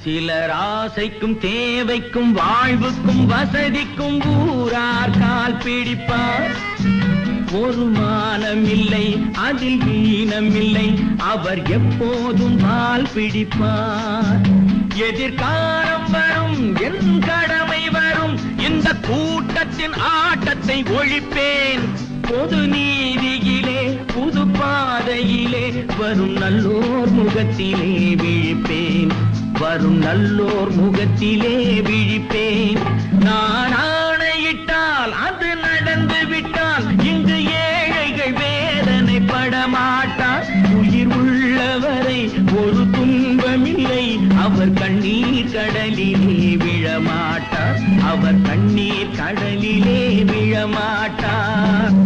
சிலர் ஆசைக்கும் தேவைக்கும் வாழ்வுக்கும் வசதிக்கும் ஊரார் கால் பிடிப்பார். ஒரு மானம் இல்லை அதில் ஈனம் இல்லை, அவர் எப்போதும் கால் பிடிப்பார். எதிர்காலம் வரும் என் கடமை வரும், இந்த கூட்டத்தின் ஆட்டத்தை ஒழிப்பேன். பொது நீதியிலே புது பாதையிலே வரும் நல்லோர் முகத்திலே விழிப்பேன். வரும் நல்லோர் முகத்திலே விழிப்பேன். நான் ஆணையிட்டால் அது நடந்து விட்டால் இங்கு ஏழைகள் வேதனைப்பட மாட்டார். உயிர் உள்ளவரை ஒரு துன்பமில்லை, அவர் கண்ணீர் கடலிலே விழமாட்டார். அவர் கண்ணீர் கடலிலே விழமாட்டார்.